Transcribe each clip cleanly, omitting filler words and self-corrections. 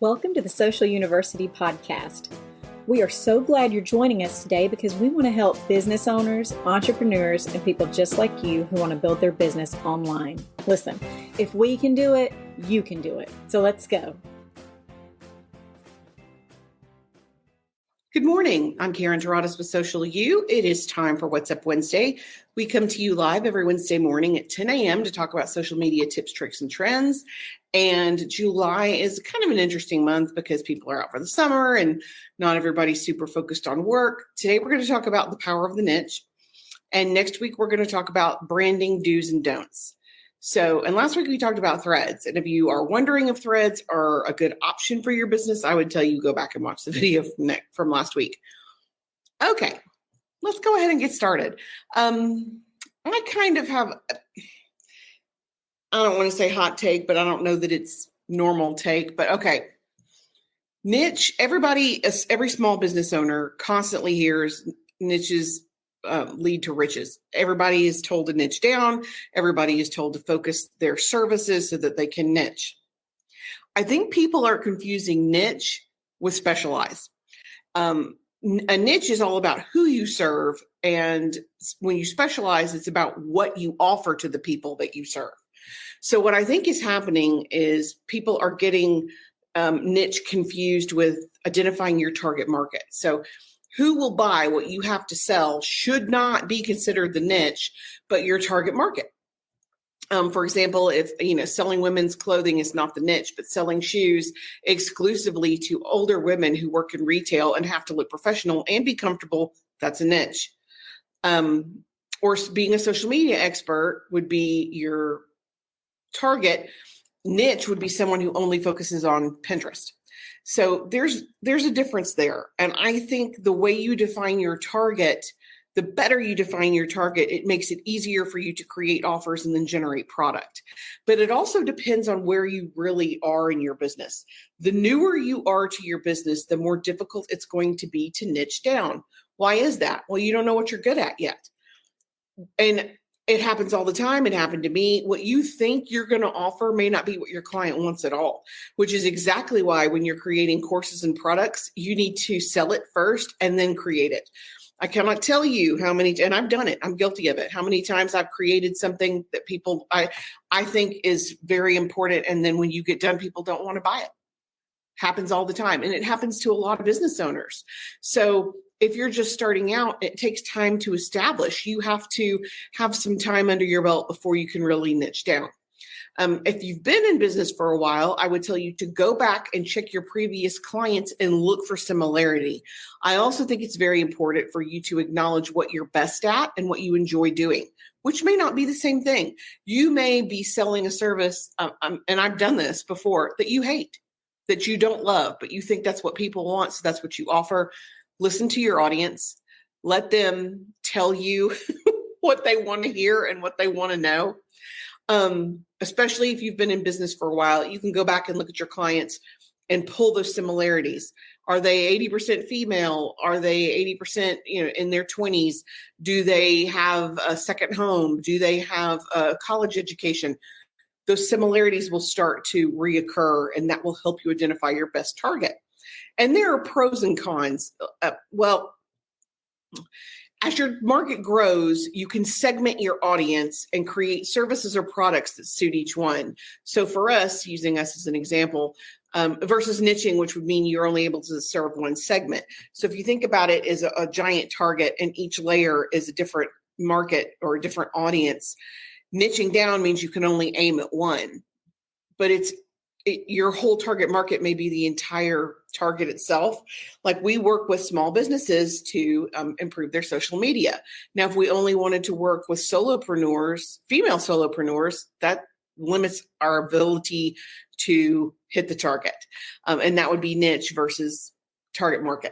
Welcome to the Social University podcast. We are so glad you're joining us today because we want to help business owners, entrepreneurs, and people just like you who want to build their business online. Listen, if we can do it, you can do it. So let's go. Good morning. I'm Karen Taradas with Social U. It is time for What's Up Wednesday. We come to you live every Wednesday morning at 10 a.m. to talk about social media tips, tricks, and trends. And July is kind of an interesting month because people are out for the summer and not everybody's super focused on work. Today, we're going to talk about the power of the niche. And next week, we're going to talk about branding do's and don'ts. And last week we talked about threads. And if you are wondering if threads are a good option for your business, I would tell you go back and watch the video from last week. Okay, let's go ahead and get started. I kind of have, I don't want to say hot take, but I don't know that it's normal take, but okay. Niche, every small business owner constantly hears niches lead to riches. Everybody is told to niche down. Everybody is told to focus their services so that they can niche. I think people are confusing niche with specialize. A niche is all about who you serve. And when you specialize, it's about what you offer to the people that you serve. So what I think is happening is people are getting niche confused with identifying your target market. So who will buy what you have to sell should not be considered the niche, but your target market. For example, if selling women's clothing is not the niche, but selling shoes exclusively to older women who work in retail and have to look professional and be comfortable, that's a niche. Or being a social media expert would be your target. Niche would be someone who only focuses on Pinterest. So there's a difference there. And I think the way you define your target, the better you define your target, it makes it easier for you to create offers and then generate product. But it also depends on where you really are in your business. The newer you are to your business, the more difficult it's going to be to niche down. Why is that? Well, you don't know what you're good at yet. And it happens all the time. It happened to me. What you think you're going to offer may not be what your client wants at all, which is exactly why when you're creating courses and products, you need to sell it first and then create it. I cannot tell you how many, and I've done it, I'm guilty of it, how many times I've created something that people, I think is very important. And then when you get done, people don't want to buy it. Happens all the time. And it happens to a lot of business owners. So if you're just starting out, it takes time to establish. You have to have some time under your belt before you can really niche down. If you've been in business for a while, I would tell you to go back and check your previous clients and look for similarity. I also think it's very important for you to acknowledge what you're best at and what you enjoy doing, which may not be the same thing. You may be selling a service, and I've done this before, that you hate, that you don't love, but you think that's what people want, so that's what you offer. Listen to your audience. Let them tell you what they want to hear and what they want to know. Especially if you've been in business for a while, you can go back and look at your clients and pull those similarities. Are they 80% female? Are they 80%, in their 20s? Do they have a second home? Do they have a college education? Those similarities will start to reoccur, and that will help you identify your best target. And there are pros and cons. As your market grows, you can segment your audience and create services or products that suit each one. So for us, using us as an example, versus niching, which would mean you're only able to serve one segment. So if you think about it as a giant target and each layer is a different market or a different audience, niching down means you can only aim at one. But your whole target market may be the entire target itself. Like we work with small businesses to improve their social media. Now, if we only wanted to work with solopreneurs, female solopreneurs, that limits our ability to hit the target. And that would be niche versus target market.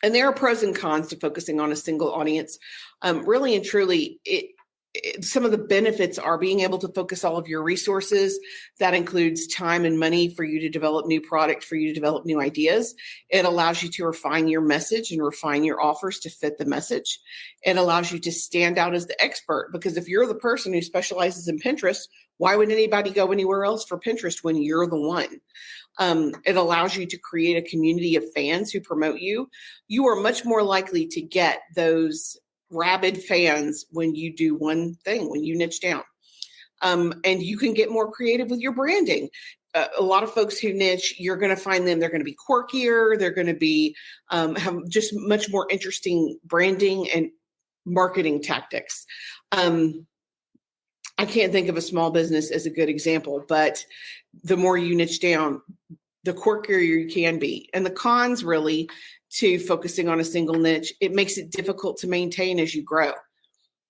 And there are pros and cons to focusing on a single audience. Really and truly, some of the benefits are being able to focus all of your resources. That includes time and money for you to develop new product, for you to develop new ideas. It allows you to refine your message and refine your offers to fit the message. It allows you to stand out as the expert, because if you're the person who specializes in Pinterest, why would anybody go anywhere else for Pinterest when you're the one? It allows you to create a community of fans who promote you. You are much more likely to get those rabid fans when you do one thing, when you niche down. And you can get more creative with your branding. A lot of folks who niche, you're going to find them, they're going to be quirkier. They're going to be have just much more interesting branding and marketing tactics. I can't think of a small business as a good example, but the more you niche down, the quirkier you can be. And the cons really to focusing on a single niche, it makes it difficult to maintain as you grow.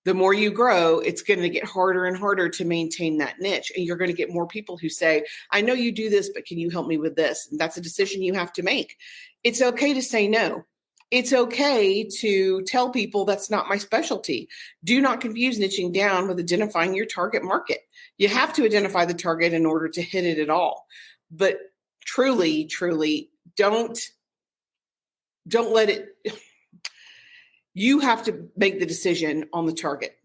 The more you grow, it's going to get harder and harder to maintain that niche. And you're going to get more people who say, I know you do this, but can you help me with this? And that's a decision you have to make. It's okay to say no. It's okay to tell people that's not my specialty. Do not confuse niching down with identifying your target market. You have to identify the target in order to hit it at all. But truly, don't let it, you have to make the decision on the target.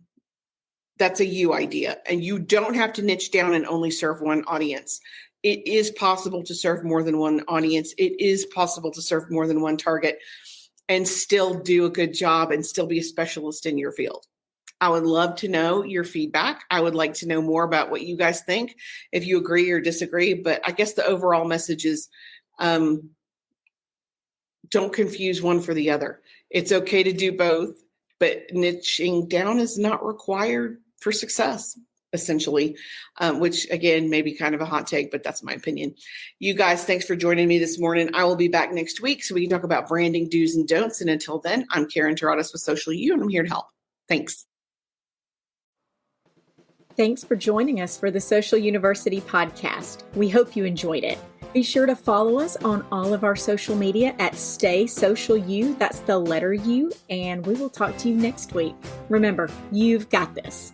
That's a you idea. And you don't have to niche down and only serve one audience. It is possible to serve more than one audience. It is possible to serve more than one target and still do a good job and still be a specialist in your field. I would love to know your feedback. I would like to know more about what you guys think, if you agree or disagree. But I guess the overall message is don't confuse one for the other. It's okay to do both, but niching down is not required for success, essentially, which again, may be kind of a hot take, but that's my opinion. You guys, thanks for joining me this morning. I will be back next week so we can talk about branding do's and don'ts. And until then, I'm Karen Terradas with Social U, and I'm here to help. Thanks. Thanks for joining us for the Social University podcast. We hope you enjoyed it. Be sure to follow us on all of our social media at Stay Social U. That's the letter U. And we will talk to you next week. Remember, you've got this.